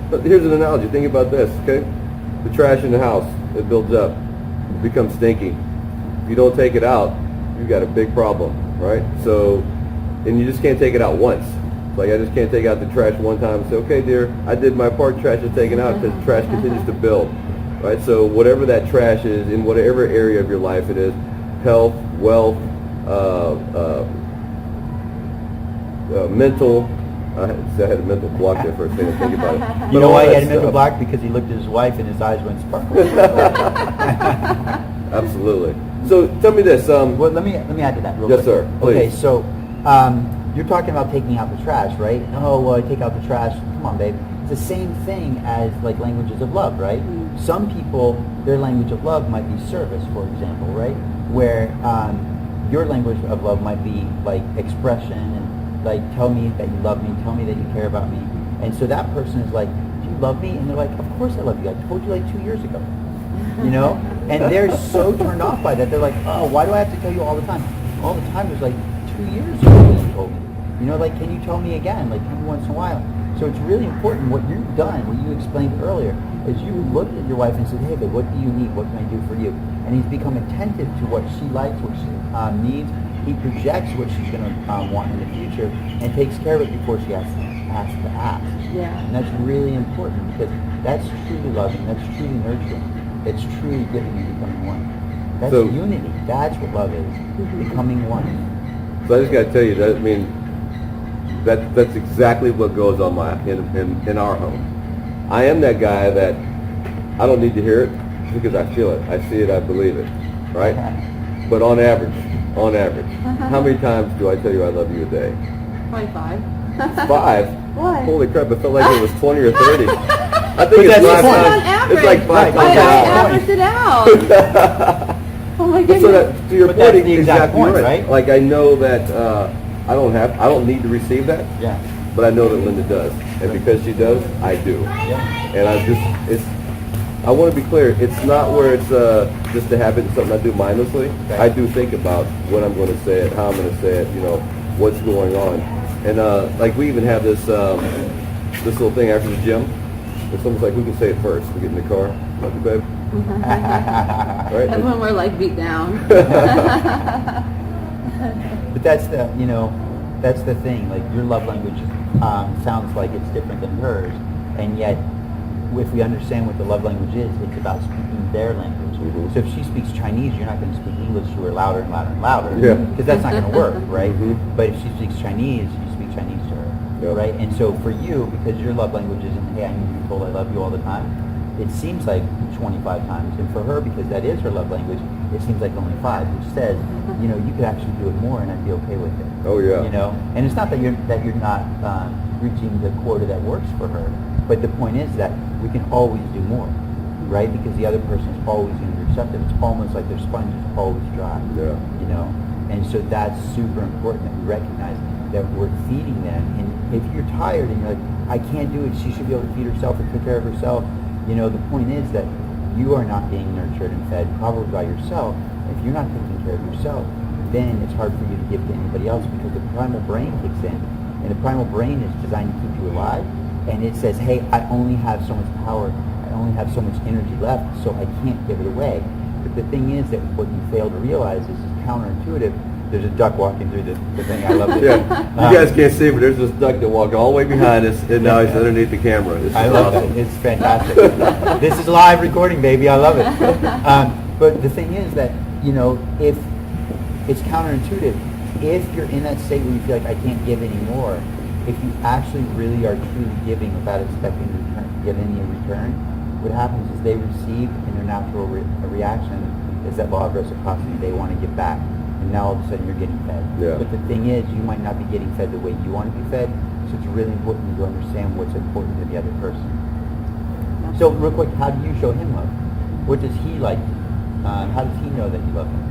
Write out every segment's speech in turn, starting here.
But here's an analogy. Think about this, okay? The trash in the house, it builds up, it becomes stinky. If you don't take it out, you've got a big problem, right? So, and you just can't take it out once. Like, I just can't take out the trash one time and say, okay, dear, I did my part, trash is taken out, because trash continues to build, right? So whatever that trash is, in whatever area of your life it is, health, wealth, mental. I had a mental block there for a second. Think about it. You know why he had a mental block? Because he looked at his wife and his eyes went sparkling. Absolutely. So tell me this. Well, let me add to that real quick. Yes, sir. Please. Okay, so you're talking about taking out the trash, right? Oh, take out the trash. Come on, babe. It's the same thing as like languages of love, right? Mm-hmm. Some people, their language of love might be service, for example, right? Where your language of love might be like expression and like, tell me that you love me, tell me that you care about me. And so that person is like, do you love me? And they're like, of course I love you. I told you like 2 years ago. You know? And they're so turned off by that. They're like, oh, why do I have to tell you all the time? All the time is like 2 years ago you told me. You know, like, can you tell me again? Like, every once in a while. So it's really important what you've done, what you explained earlier, is you looked at your wife and said, hey, babe, what do you need? What can I do for you? And he's become attentive to what she likes, what she needs. He projects what she's going to want in the future and takes care of it before she has to ask. Yeah. And that's really important because that's truly loving, that's truly nurturing, it's truly giving and becoming one. That's unity. That's what love is, becoming one. So I just got to tell you that, I mean, that's exactly what goes on in our home. I am that guy that I don't need to hear it because I feel it, I see it, I believe it, right? But on average, how many times do I tell you I love you a day? Probably 5. 5? Why? Holy crap, it felt like it was 20 or 30. I think it's 5 times. It's like 5 times. I averaged it out. Oh my goodness. So that, to your point, that's the exact point, right? Like, I know that I don't need to receive that. Yeah. But I know that Linda does. And because she does, I do. Yeah. And I want to be clear, it's not where it's just a habit and something I do mindlessly. Okay. I do think about when I'm going to say it, how I'm going to say it, you know, what's going on. And like we even have this little thing after the gym. It's almost like, who can say it first? We get in the car, love you, babe. Right? And when we're like beat down. But that's the thing. Like, your love language sounds like it's different than hers, and yet, if we understand what the love language is, it's about speaking their language. Mm-hmm. So if she speaks Chinese, you're not going to speak English to her louder and louder and louder, because that's not going to work, right? Mm-hmm. But if she speaks Chinese, you speak Chinese to her, right? And so for you, because your love language isn't, hey, I need to be told I love you all the time, it seems like 25 times. And for her, because that is her love language, it seems like only 5, which says, you know, you could actually do it more, and I'd be okay with it. Oh yeah. You know, and it's not that you're not reaching the quota that works for her, but the point is that we can always do more, right? Because the other person is always going to be receptive. It's almost like their sponge is always dry. Yeah. You know, and so that's super important that we recognize that we're feeding them. And if you're tired and you're like, I can't do it, she should be able to feed herself or take care of herself. You know, the point is that you are not being nurtured and fed probably by yourself. If you're not taking care of yourself, then it's hard for you to give to anybody else because the primal brain kicks in. And the primal brain is designed to keep you alive. And it says, hey, I only have so much power. I only have so much energy left, so I can't give it away. But the thing is that what you fail to realize is counterintuitive. There's a duck walking through the thing. I love it. Yeah. You guys can't see, but there's this duck that walked all the way behind us, and now he's underneath the camera. This is awesome. It. It's fantastic. This is live recording, baby. I love it. But the thing is that, you know, if it's counterintuitive, if you're in that state where you feel like I can't give anymore, if you actually really are truly giving without expecting to get any return, what happens is they receive, and their natural reaction is that law of reciprocity. They want to give back. And now all of a sudden you're getting fed. Yeah. But the thing is, you might not be getting fed the way you want to be fed, so it's really important to understand what's important to the other person. So real quick, how do you show him love? What does he like? How does he know that you love him?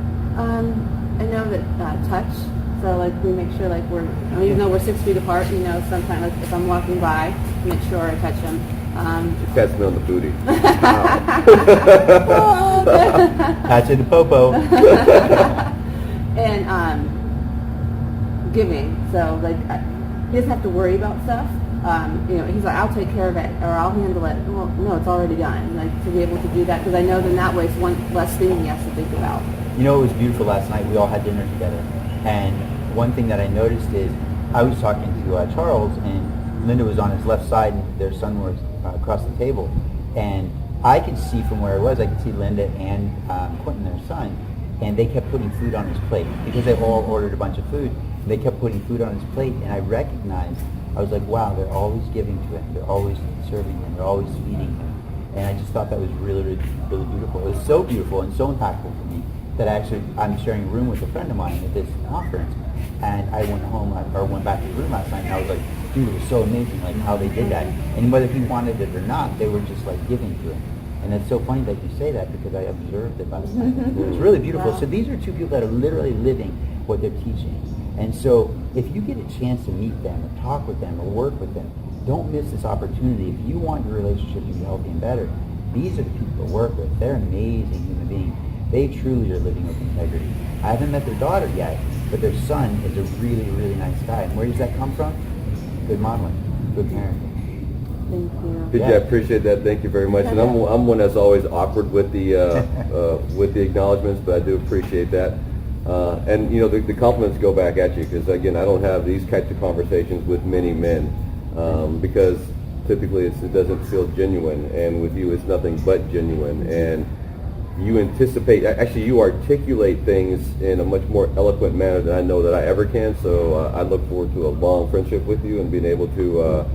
I know that touch. So like we make sure like even though we're 6 feet apart, you know, sometimes like if I'm walking by, make sure I touch him. She pats me on the booty. Touch in the popo. And giving. So like he doesn't have to worry about stuff. he's like, I'll take care of it, or I'll handle it. Well, no, it's already done. Like, to be able to do that, because I know then that way it's one less thing he has to think about. You know, it was beautiful last night. We all had dinner together, and one thing that I noticed is I was talking to Charles, and Linda was on his left side, and their son was across the table, and I could see from where I was, I could see Linda and Quentin, their son, and they kept putting food on his plate because they all ordered a bunch of food. They kept putting food on his plate, and I recognized, I was like, wow, they're always giving to him. They're always serving him. They're always feeding him. And I just thought that was really, really, really beautiful. It was so beautiful and so impactful for me that I'm sharing a room with a friend of mine at this conference. And I went home, or went back to the room last night, and I was like, dude, it was so amazing, like how they did that. And whether he wanted it or not, they were just like giving to him. And it's so funny that you say that because I observed it last night. It was really beautiful. Wow. So these are two people that are literally living what they're teaching. And so if you get a chance to meet them or talk with them or work with them, don't miss this opportunity. If you want your relationship to be healthy and better, these are the people to work with. They're amazing human beings. They truly are living with integrity. I haven't met their daughter yet, but their son is a really, really nice guy. And where does that come from? Good modeling, good parenting. Thank you. PJ, I appreciate that. Thank you very much. And I'm one that's always awkward with the acknowledgments, but I do appreciate that. And the compliments go back at you because again, I don't have these types of conversations with many men because typically it doesn't feel genuine, and with you, it's nothing but genuine. And you you articulate things in a much more eloquent manner than I know that I ever can. So I look forward to a long friendship with you and being able to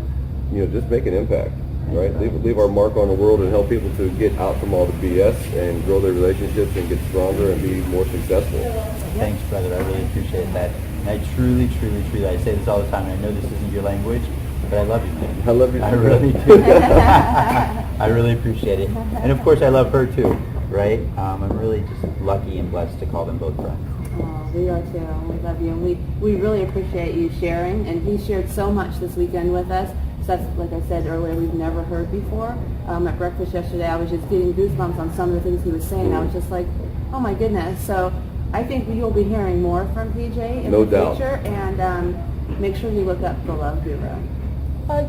just make an impact, right? Leave our mark on the world and help people to get out from all the BS and grow their relationships and get stronger and be more successful. Thanks, brother. I really appreciate that. And I truly, truly, truly, I say this all the time, and I know this isn't your language, but I love you, man. I love you too. I really do. I really appreciate it. And of course, I love her too, right? I'm really just lucky and blessed to call them both friends. Oh, we are too. We love you. And we really appreciate you sharing. And he shared so much this weekend with us. Stuff, like I said earlier, we've never heard before. At breakfast yesterday, I was just getting goosebumps on some of the things he was saying. I was just like, oh my goodness. So I think you'll be hearing more from PJ in the future. And make sure you look up the Love Guru. Bye.